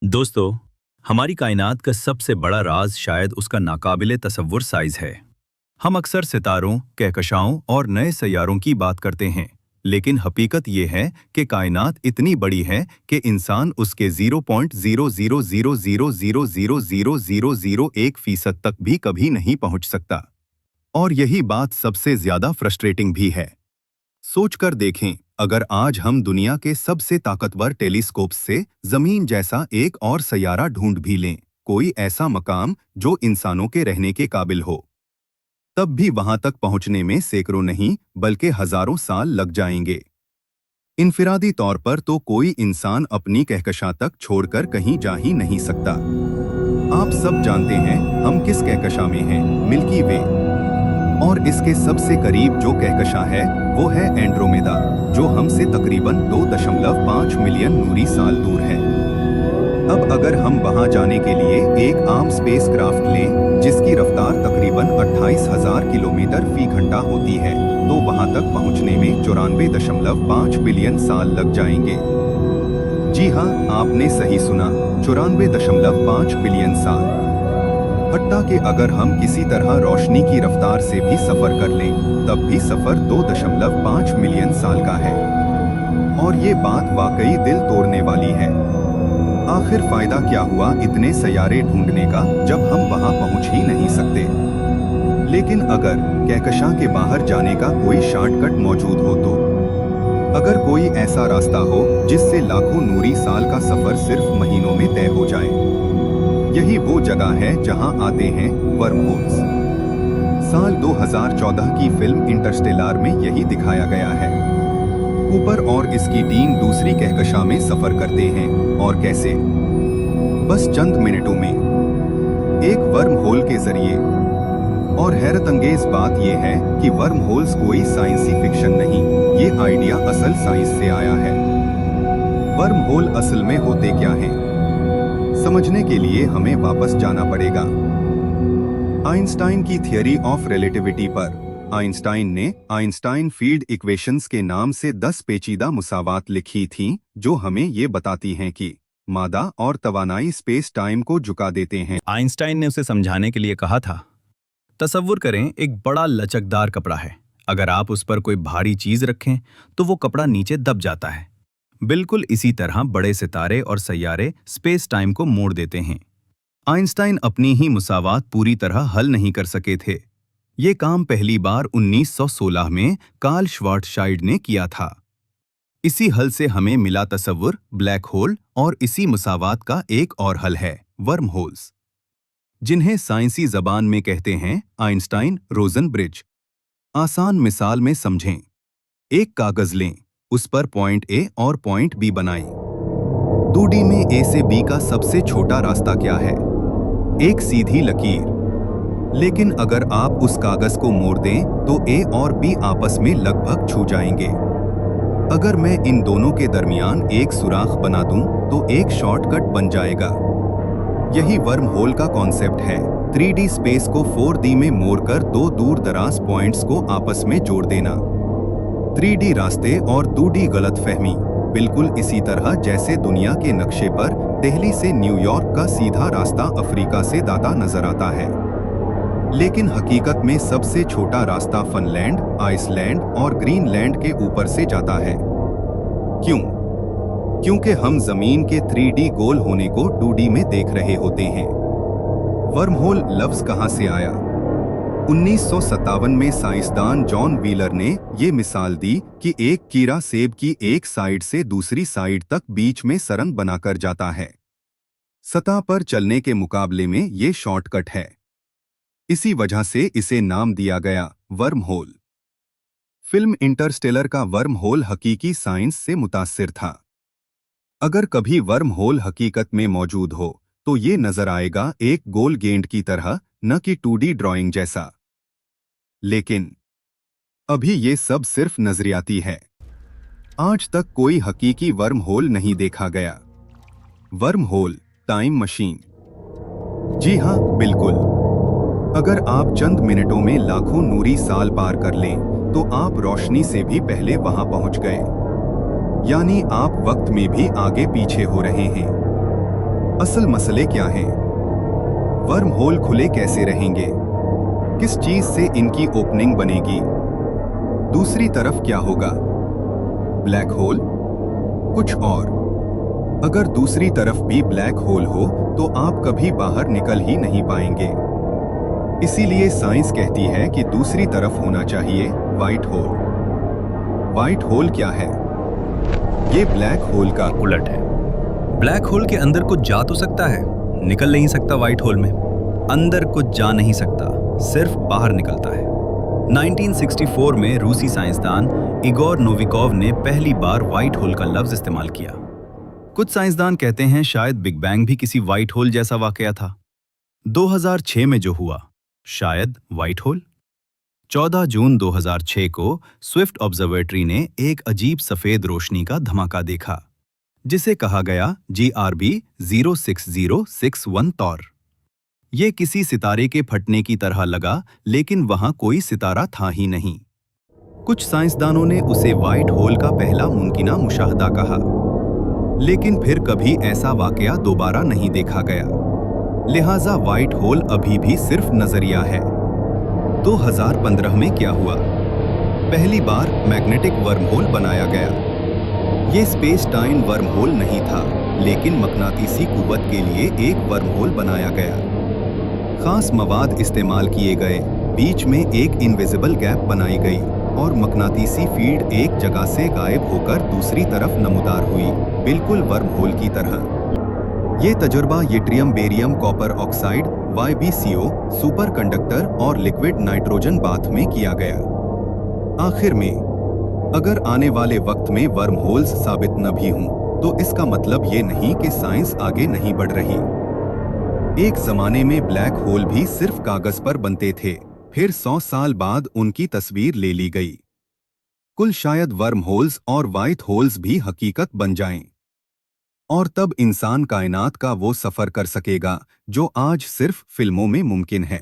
दोस्तों, हमारी कायनात का सबसे बड़ा राज शायद उसका नाकाबिले तसव्वुर साइज है। हम अक्सर सितारों, कहकशाओं और नए सैयारों की बात करते हैं, लेकिन हकीकत ये है कि कायनात इतनी बड़ी है कि इंसान उसके 0.00000000001% तक भी कभी नहीं पहुंच सकता। और यही बात सबसे ज्यादा फ्रस्ट्रेटिंग भी है। सोचकर देखें, अगर आज हम दुनिया के सबसे ताकतवर टेलीस्कोप से जमीन जैसा एक और सैयारा ढूंढ भी लें, कोई ऐसा मकाम जो इंसानों के रहने के काबिल हो, तब भी वहां तक पहुंचने में सैकड़ों नहीं बल्कि हजारों साल लग जाएंगे। इनफिरादी तौर पर तो कोई इंसान अपनी कहकशा तक छोड़कर कहीं जा ही नहीं सकता। आप सब जानते हैं हम किस कहकशा में हैं, मिल्की वे। और इसके सबसे करीब जो कहकशा है वो है एंड्रोमेदा, जो हमसे तकरीबन 2.5 मिलियन नूरी साल दूर है। अब अगर हम वहां जाने के लिए एक आम स्पेसक्राफ्ट लें जिसकी रफ्तार तकरीबन 28,000 किलोमीटर फी घंटा होती है, तो वहां तक पहुंचने में 94.5 बिलियन साल लग जाएंगे। जी हाँ, आपने सही सुना, 94.5 बिलियन साल। हत्ता कि अगर हम किसी तरह रोशनी की रफ्तार से भी सफर कर लें, तब भी सफर 2.5 मिलियन साल का है। और ये बात वाकई दिल तोड़ने वाली है। आखिर फायदा क्या हुआ इतने सैयारे ढूंढने का जब हम वहां पहुंच ही नहीं सकते। लेकिन अगर कहकशा के बाहर जाने का कोई शॉर्टकट मौजूद हो तो, अगर कोई ऐसा रास्ता हो जिससे लाखों नूरी साल का सफर सिर्फ महीनों में तय हो जाए, यही वो जगह है जहां आते हैं वर्महोल्स। साल 2014 की फिल्म इंटरस्टेलर में यही दिखाया गया है। कूपर और इसकी टीम दूसरी कहकशा में सफर करते हैं, और कैसे? बस चंद मिनटों में एक वर्म होल के जरिए। और हैरतअंगेज बात यह है कि वर्म होल्स कोई साइंसी फिक्शन नहीं, ये आइडिया असल साइंस से आया है। वर्म होल असल में होते क्या हैं? समझने के लिए हमें वापस जाना पड़ेगा आइंस्टाइन की थियरी ऑफ रिलेटिविटी पर। आइंस्टाइन ने आइंस्टाइन फील्ड इक्वेशंस के नाम से 10 पेचीदा मुसावात लिखी थीं, जो हमें ये बताती हैं कि मादा और तवानाई स्पेस टाइम को झुका देते हैं। आइंस्टाइन ने उसे समझाने के लिए कहा था, तसव्वुर करें एक बड़ा लचकदार कपड़ा है, अगर आप उस पर कोई भारी चीज रखें तो वो कपड़ा नीचे दब जाता है। बिल्कुल इसी तरह बड़े सितारे और सैयारे स्पेस टाइम को मोड़ देते हैं। आइंस्टाइन अपनी ही मुसावात पूरी तरह हल नहीं कर सके थे। ये काम पहली बार 1916 में कार्ल श्वार्ज़शाइल्ड ने किया था। इसी हल से हमें मिला तसव्वुर ब्लैक होल, और इसी मुसावात का एक और हल है वर्म होल्स, जिन्हें साइंसी जबान में कहते हैं आइंस्टाइन रोजन ब्रिज। आसान मिसाल में समझें, एक कागज लें, उस पर पॉइंट ए और पॉइंट बी बनाएं। 2D में ए से बी का सबसे छोटा रास्ता क्या है? एक सीधी लकीर। लेकिन अगर आप उस कागज को मोड़ दें तो ए और बी आपस में लगभग छू जाएंगे। अगर मैं इन दोनों के दरमियान एक सुराख बना दूं तो एक शॉर्टकट बन जाएगा। यही वर्म होल का कॉन्सेप्ट है, 3D स्पेस को 4D में मोड़कर दो दूर दराज पॉइंट्स को आपस में जोड़ देना। 3D रास्ते और 2D गलतफहमी, बिल्कुल इसी तरह जैसे दुनिया के नक्शे पर दिल्ली से न्यूयॉर्क का सीधा रास्ता अफ्रीका से दाता नजर आता है, लेकिन हकीकत में सबसे छोटा रास्ता फिनलैंड, आइसलैंड और ग्रीनलैंड के ऊपर से जाता है। क्यों? क्योंकि हम जमीन के 3D गोल होने को 2D में देख रहे होते हैं। वर्महोल लफ्ज कहां से आया? 1957 में साइंसदान जॉन व्हीलर ने ये मिसाल दी कि एक कीड़ा सेब की एक साइड से दूसरी साइड तक बीच में सरंग बनाकर जाता है। सतह पर चलने के मुकाबले में ये शॉर्टकट है। इसी वजह से इसे नाम दिया गया वर्म होल। फिल्म इंटरस्टेलर का वर्म होल हकीकी साइंस से मुतासिर था। अगर कभी वर्म होल हकीकत में मौजूद हो तो ये नजर आएगा एक गोल गेंद की तरह, न कि 2D ड्राइंग जैसा। लेकिन अभी ये सब सिर्फ नजरियाती है। आज तक कोई हकीकी वर्म होल नहीं देखा गया। Worm hole time machine. जी हाँ, बिल्कुल। अगर आप चंद मिनटों में लाखों नूरी साल पार कर लें तो आप रोशनी से भी पहले वहां पहुंच गए, यानी आप वक्त में भी आगे पीछे हो रहे हैं। असल मसले क्या हैं? वर्म होल खुले कैसे रहेंगे? किस चीज से इनकी ओपनिंग बनेगी? दूसरी तरफ क्या होगा? Black hole? कुछ और? अगर दूसरी तरफ भी ब्लैक होल हो तो आप कभी बाहर निकल ही नहीं पाएंगे। इसीलिए साइंस कहती है कि दूसरी तरफ होना चाहिए व्हाइट होल। व्हाइट होल क्या है? ये ब्लैक होल का उलट है। ब्लैक होल के अंदर कुछ जा तो सकता है, निकल नहीं सकता। व्हाइट होल में अंदर कुछ जा नहीं सकता, सिर्फ बाहर निकलता है। 1964 में रूसी साइंसदान इगोर नोविकोव ने पहली बार व्हाइट होल का लफ्ज इस्तेमाल किया। कुछ साइंसदान कहते हैं शायद बिग बैंग भी किसी व्हाइट होल जैसा वाकया था। 2006 में जो हुआ, शायद व्हाइट होल। 14 जून 2006 को स्विफ्ट ऑब्जर्वेटरी ने एक अजीब सफेद रोशनी का धमाका देखा, जिसे कहा गया GRB 06061 तौर। ये किसी सितारे के फटने की तरह लगा, लेकिन वहां कोई सितारा था ही नहीं। कुछ साइंसदानों ने उसे व्हाइट होल का पहला मुमकिना मुशाहदा कहा, लेकिन फिर कभी ऐसा वाकया दोबारा नहीं देखा गया। लिहाजा व्हाइट होल अभी भी सिर्फ नजरिया है। 2015 में क्या हुआ? पहली बार मैग्नेटिक वर्महोल बनाया गया। ये स्पेस टाइम वर्महोल नहीं था, लेकिन मकनातीसी कुव्वत के लिए एक वर्महोल बनाया गया। खास मवाद इस्तेमाल किए गए, बीच में एक इनविजिबल गैप बनाई गई और मकनातीसी फील्ड एक जगह से गायब होकर दूसरी तरफ नमूदार हुई, बिल्कुल वर्महोल की तरह। ये तजुर्बा yttrium barium copper oxide YbCO super conductor और लिक्विड नाइट्रोजन बाथ में किया गया। आखिर में, अगर आने वाले वक्त में वर्महोल्स साबित न भी हों, तो इसका मतलब ये नहीं कि साइंस आगे नहीं बढ़ रही। एक जमाने में ब्लैक होल भी सिर्फ कागज पर बनते थे, फिर 100 साल बाद उनकी तस्वीर ले ली गई। कुल शायद वर्म होल्स और व्हाइट होल्स भी हकीकत बन जाएं। और तब इंसान कायनात का वो सफर कर सकेगा जो आज सिर्फ फिल्मों में मुमकिन है।